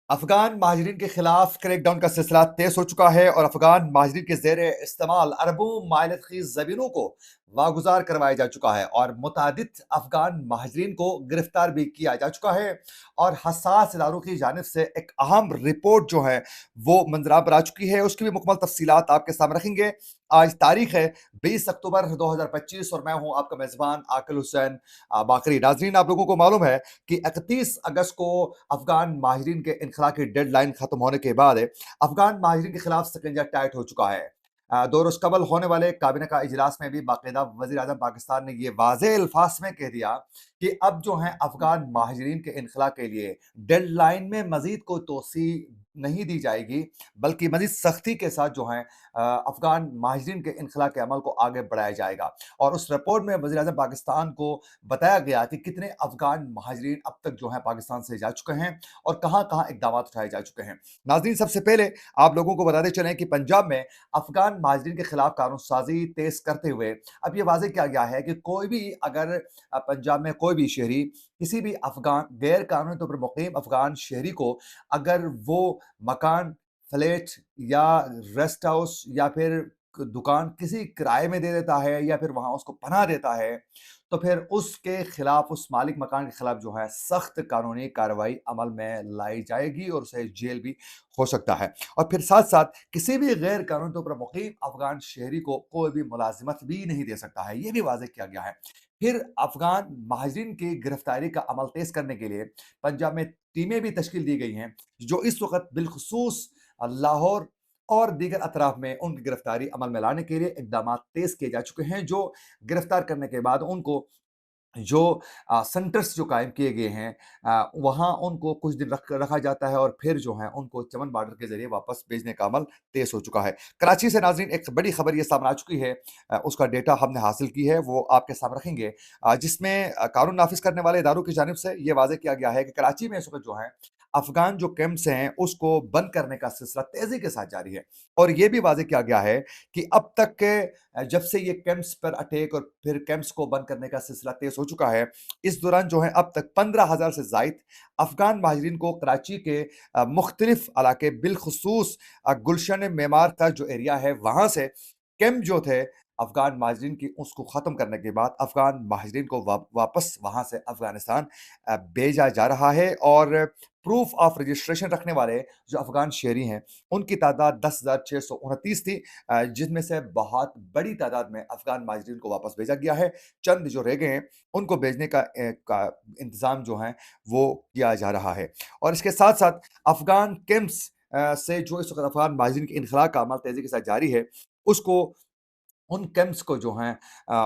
افغان مہاجرین کے خلاف کریک ڈاؤن کا سلسلہ تیز ہو چکا ہے اور افغان مہاجرین کے زیر استعمال اربوں مائلت خیز زمینوں کو واگزار کروایا جا چکا ہے اور متعدد افغان مہاجرین کو گرفتار بھی کیا جا چکا ہے اور حساس اداروں کی جانب سے ایک اہم رپورٹ جو ہے وہ منظرام پر آ چکی ہے. اس کی بھی مکمل تفصیلات آپ کے سامنے رکھیں گے. آج تاریخ ہے 20 اکتوبر 2025 اور میں ہوں آپ کا میزبان عاقل حسین باقری. ناظرین، آپ لوگوں کو معلوم ہے کہ 31 اگست کو افغان مہاجرین کے انخلاء کی ڈیڈ لائن ختم ہونے کے بعد افغان مہاجرین کے خلاف سکنجہ ٹائٹ ہو چکا ہے. 2 روز قبل ہونے والے کابینہ کا اجلاس میں بھی باقاعدہ وزیر اعظم پاکستان نے یہ واضح الفاظ میں کہہ دیا کہ اب جو ہے افغان مہاجرین کے انخلاء کے لیے ڈیڈ لائن میں مزید کوئی توسیع نہیں دی جائے گی، بلکہ مزید سختی کے ساتھ جو ہے افغان مہاجرین کے انخلاء کے عمل کو آگے بڑھایا جائے گا. اور اس رپورٹ میں وزیر اعظم پاکستان کو بتایا گیا کہ کتنے افغان مہاجرین اب تک جو ہے پاکستان سے جا چکے ہیں اور کہاں کہاں اقدامات اٹھائے جا چکے ہیں. ناظرین، سب سے پہلے آپ لوگوں کو بتاتے چلیں کہ پنجاب میں افغان مہاجرین کے خلاف قانون سازی تیز کرتے ہوئے اب یہ واضح کیا گیا ہے کہ کوئی بھی اگر پنجاب میں کوئی بھی شہری کسی بھی افغان غیر قانونی طور پر مقیم افغان شہری کو اگر وہ مکان، فلیٹ یا ریسٹ ہاؤس یا پھر دکان کسی کرائے میں دے دیتا ہے یا پھر وہاں اس کو پناہ دیتا ہے تو پھر اس کے خلاف، اس مالک مکان کے خلاف جو ہے سخت قانونی کارروائی عمل میں لائی جائے گی اور اسے جیل بھی ہو سکتا ہے. اور پھر ساتھ ساتھ کسی بھی غیر قانونی طور پر مقیم افغان شہری کو کوئی بھی ملازمت بھی نہیں دے سکتا ہے. یہ بھی واضح کیا گیا ہے. پھر افغان مہاجرین کی گرفتاری کا عمل تیز کرنے کے لیے پنجاب میں ٹیمیں بھی تشکیل دی گئی ہیں جو اس وقت بالخصوص لاہور اور دیگر اطراف میں ان کی گرفتاری عمل میں لانے کے لیے اقدامات تیز کیے جا چکے ہیں. جو گرفتار کرنے کے بعد ان کو جو سینٹرز جو قائم کیے گئے ہیں وہاں ان کو کچھ دن رکھا جاتا ہے اور پھر جو ہے ان کو چمن بارڈر کے ذریعے واپس بھیجنے کا عمل تیز ہو چکا ہے. کراچی سے ناظرین ایک بڑی خبر یہ سامنے آ چکی ہے، اس کا ڈیٹا ہم نے حاصل کی ہے، وہ آپ کے سامنے رکھیں گے، جس میں قانون نافذ کرنے والے اداروں کی جانب سے یہ واضح کیا گیا ہے کہ کراچی میں اس وقت جو ہے افغان جو کیمپس ہیں اس کو بند کرنے کا سلسلہ تیزی کے ساتھ جاری ہے. اور یہ بھی واضح کیا گیا ہے کہ اب تک کے جب سے یہ کیمپس پر اٹیک اور پھر کیمپس کو بند کرنے کا سلسلہ تیز ہو چکا ہے، اس دوران جو ہے اب تک 15,000 سے زائد افغان مہاجرین کو کراچی کے مختلف علاقے بالخصوص گلشن معمار کا جو ایریا ہے وہاں سے کیمپ جو تھے افغان مہاجرین کی اس کو ختم کرنے کے بعد افغان مہاجرین کو واپس وہاں سے افغانستان بھیجا جا رہا ہے. اور پروف آف رجسٹریشن رکھنے والے جو افغان شہری ہیں ان کی تعداد 10,629 تھی، جن میں سے بہت بڑی تعداد میں افغان مہاجرین کو واپس بھیجا گیا ہے. چند جو رہ گئے ہیں ان کو بھیجنے کا انتظام جو ہے وہ کیا جا رہا ہے. اور اس کے ساتھ ساتھ افغان کیمپس سے جو اس وقت افغان مہاجرین کے انخلاء کا عمل تیزی کے ساتھ جاری ہے، اس کو ان کیمپس کو جو ہیں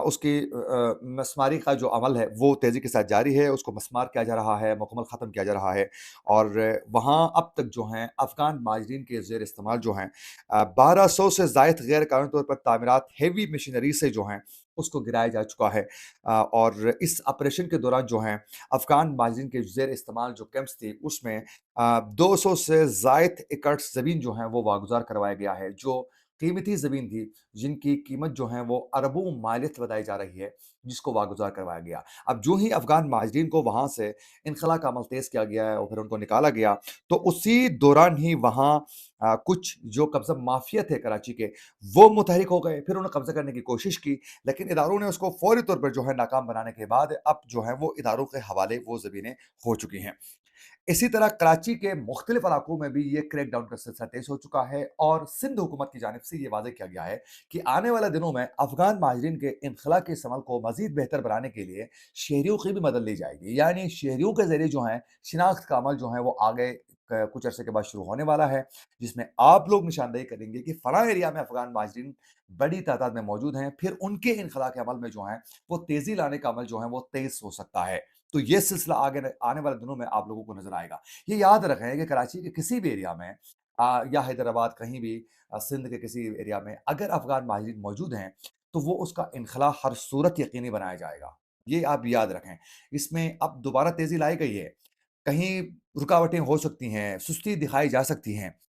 اس کی مسماری کا جو عمل ہے وہ تیزی کے ساتھ جاری ہے، اس کو مسمار کیا جا رہا ہے، مکمل ختم کیا جا رہا ہے. اور وہاں اب تک جو ہیں افغان مہاجرین کے زیر استعمال جو ہیں 1200 سے زائد غیر قانونی طور پر تعمیرات ہیوی مشینری سے جو ہیں اس کو گرایا جا چکا ہے. اور اس آپریشن کے دوران جو ہیں افغان مہاجرین کے زیر استعمال جو کیمپس تھی اس میں 200 سے زائد ایکڑ زمین جو ہیں وہ واگزار کروایا گیا ہے، جو قیمتی زمین تھی جن کی قیمت جو ہے وہ اربوں مائلت بتائی جا رہی ہے، جس کو واگزار کروایا گیا. اب جو ہی افغان مہاجرین کو وہاں سے انخلاء کا عمل تیز کیا گیا ہے اور پھر ان کو نکالا گیا تو اسی دوران ہی وہاں کچھ جو قبضہ مافیا تھے کراچی کے وہ متحرک ہو گئے. پھر انہوں نے قبضہ کرنے کی کوشش کی لیکن اداروں نے اس کو فوری طور پر جو ہے ناکام بنانے کے بعد اب جو ہے وہ اداروں کے حوالے وہ زمینیں ہو چکی ہیں. اسی طرح کراچی کے مختلف علاقوں میں بھی یہ کریک ڈاؤن کا سلسلہ تیز ہو چکا ہے اور سندھ حکومت کی جانب سے یہ واضح کیا گیا ہے کہ آنے والے دنوں میں افغان مہاجرین کے انخلاء کے اس عمل کو مزید بہتر بنانے کے لیے شہریوں کی بھی مدد لی جائے گی. یعنی شہریوں کے ذریعے جو ہیں شناخت کا عمل جو ہے وہ آگے کچھ عرصے کے بعد شروع ہونے والا ہے، جس میں آپ لوگ نشاندہی کریں گے کہ فلاں ایریا میں افغان مہاجرین بڑی تعداد میں موجود ہیں، پھر ان کے انخلاء کے عمل میں جو ہیں وہ تیزی لانے کا عمل جو ہے وہ تیز ہو سکتا ہے. تو یہ سلسلہ آگے آنے والے دنوں میں آپ لوگوں کو نظر آئے گا. یہ یاد رکھیں کہ کراچی کے کسی بھی ایریا میں یا حیدرآباد کہیں بھی سندھ کے کسی ایریا میں اگر افغان مہاجرین موجود ہیں تو وہ اس کا انخلاء ہر صورت یقینی بنایا جائے گا. یہ آپ یاد رکھیں. اس میں اب دوبارہ تیزی لائی گئی ہے، کہیں رکاوٹیں ہو سکتی ہیں، سستی دکھائی جا سکتی ہیں،